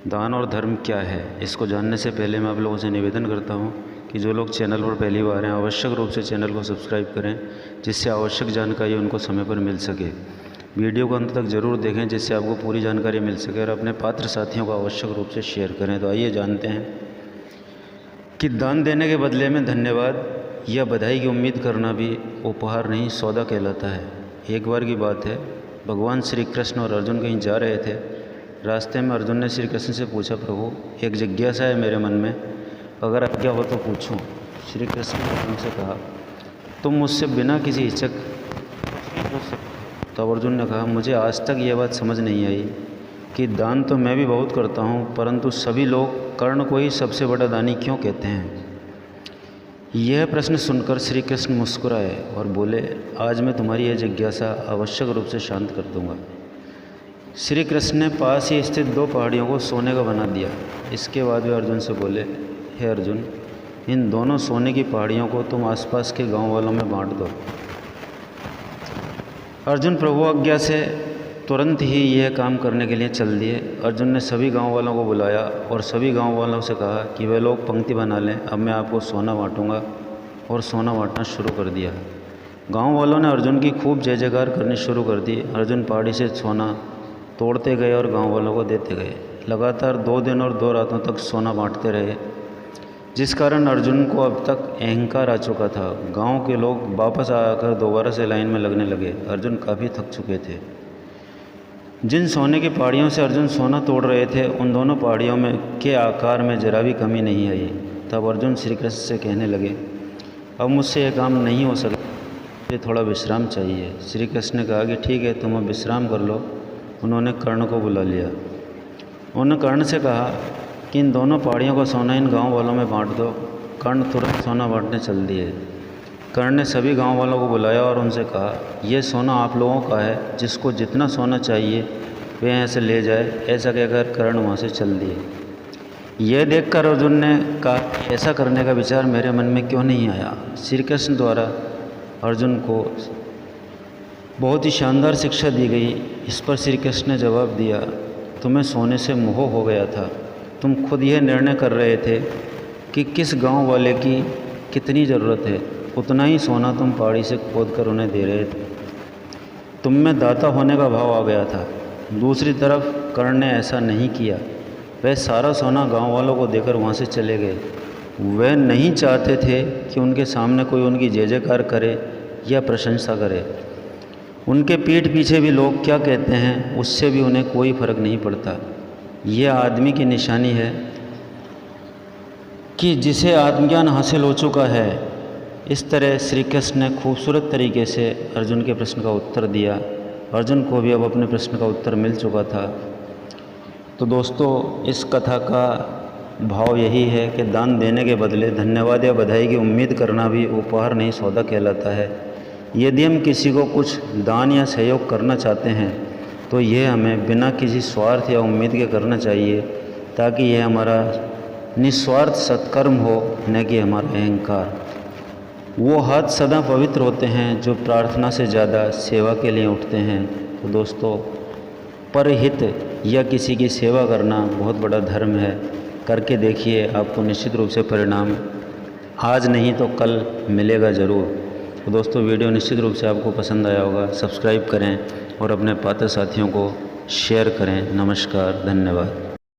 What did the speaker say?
दान और धर्म क्या है, इसको जानने से पहले मैं आप लोगों से निवेदन करता हूं कि जो लोग चैनल पर पहली बार हैं आवश्यक रूप से चैनल को सब्सक्राइब करें, जिससे आवश्यक जानकारी उनको समय पर मिल सके। वीडियो को अंत तक ज़रूर देखें जिससे आपको पूरी जानकारी मिल सके और अपने पात्र साथियों को आवश्यक रूप से शेयर करें। तो आइए जानते हैं कि दान देने के बदले में धन्यवाद या बधाई की उम्मीद करना भी उपहार नहीं सौदा कहलाता है। एक बार की बात है, भगवान श्री कृष्ण और अर्जुन कहीं जा रहे थे। रास्ते में अर्जुन ने श्री कृष्ण से पूछा, प्रभु एक जिज्ञासा है मेरे मन में, अगर आज्ञा हो तो पूछूं। श्री कृष्ण ने अर्जुन से कहा, तुम मुझसे बिना किसी हिचक। तब अर्जुन ने कहा, मुझे आज तक ये बात समझ नहीं आई कि दान तो मैं भी बहुत करता हूँ, परंतु सभी लोग कर्ण को ही सबसे बड़ा दानी क्यों कहते हैं। यह प्रश्न सुनकर श्री कृष्ण मुस्कुराए और बोले, आज मैं तुम्हारी यह जिज्ञासा आवश्यक रूप से शांत कर दूंगा। श्री कृष्ण ने पास ही स्थित 2 पहाड़ियों को सोने का बना दिया। इसके बाद वे अर्जुन से बोले, हे अर्जुन, इन दोनों सोने की पहाड़ियों को तुम आसपास के गांव वालों में बांट दो। अर्जुन प्रभु आज्ञा से तुरंत ही यह काम करने के लिए चल दिए। अर्जुन ने सभी गांव वालों को बुलाया और सभी गांव वालों से कहा कि वे लोग पंक्ति बना लें, अब मैं आपको सोना बांटूंगा। और सोना बांटना शुरू कर दिया। गांव वालों ने अर्जुन की खूब जय जयकार करनी शुरू कर दी। अर्जुन पहाड़ी से सोना तोड़ते गए और गांव वालों को देते गए। लगातार 2 दिन और 2 रातों तक सोना बांटते रहे, जिस कारण अर्जुन को अब तक अहंकार आ चुका था। गांव के लोग वापस आकर दोबारा से लाइन में लगने लगे। अर्जुन काफ़ी थक चुके थे। जिन सोने की पहाड़ियों से अर्जुन सोना तोड़ रहे थे, उन दोनों पहाड़ियों में के आकार में जरा भी कमी नहीं आई। तब अर्जुन श्री कृष्ण से कहने लगे, अब मुझसे यह काम नहीं हो सकता, मुझे थोड़ा विश्राम चाहिए। श्री कृष्ण ने कहा कि ठीक है, तुम अब विश्राम कर लो। उन्होंने कर्ण को बुला लिया। उन्होंने कर्ण से कहा कि इन दोनों पहाड़ियों का सोना इन गांव वालों में बांट दो। कर्ण तुरंत सोना बांटने चल दिए। कर्ण ने सभी गांव वालों को बुलाया और उनसे कहा, यह सोना आप लोगों का है, जिसको जितना सोना चाहिए वे यहाँ से ले जाए। ऐसा कहकर कर्ण वहाँ से चल दिए। यह देखकर अर्जुन ने कहा, ऐसा करने का विचार मेरे मन में क्यों नहीं आया। श्री कृष्ण द्वारा अर्जुन को बहुत ही शानदार शिक्षा दी गई। इस पर श्री कृष्ण ने जवाब दिया, तुम्हें सोने से मोह हो गया था। तुम खुद यह निर्णय कर रहे थे कि किस गांव वाले की कितनी ज़रूरत है, उतना ही सोना तुम पहाड़ी से खोद कर उन्हें दे रहे थे। तुम में दाता होने का भाव आ गया था। दूसरी तरफ कर्ण ने ऐसा नहीं किया। वह सारा सोना गांव वालों को देकर वहाँ से चले गए। वह नहीं चाहते थे कि उनके सामने कोई उनकी जय जयकार करे या प्रशंसा करे। उनके पीठ पीछे भी लोग क्या कहते हैं, उससे भी उन्हें कोई फ़र्क नहीं पड़ता। यह आदमी की निशानी है कि जिसे आत्मज्ञान हासिल हो चुका है। इस तरह श्री कृष्ण ने खूबसूरत तरीके से अर्जुन के प्रश्न का उत्तर दिया। अर्जुन को भी अब अपने प्रश्न का उत्तर मिल चुका था। तो दोस्तों, इस कथा का भाव यही है कि दान देने के बदले धन्यवाद या बधाई की उम्मीद करना भी उपहार नहीं सौदा कहलाता है। यदि हम किसी को कुछ दान या सहयोग करना चाहते हैं तो यह हमें बिना किसी स्वार्थ या उम्मीद के करना चाहिए, ताकि यह हमारा निस्वार्थ सत्कर्म हो, न कि हमारा अहंकार। वो हाथ सदा पवित्र होते हैं जो प्रार्थना से ज़्यादा सेवा के लिए उठते हैं। तो दोस्तों, परहित या किसी की सेवा करना बहुत बड़ा धर्म है। करके देखिए, आपको निश्चित रूप से परिणाम आज नहीं तो कल मिलेगा ज़रूर। तो दोस्तों, वीडियो निश्चित रूप से आपको पसंद आया होगा। सब्सक्राइब करें और अपने पात्र साथियों को शेयर करें। नमस्कार, धन्यवाद।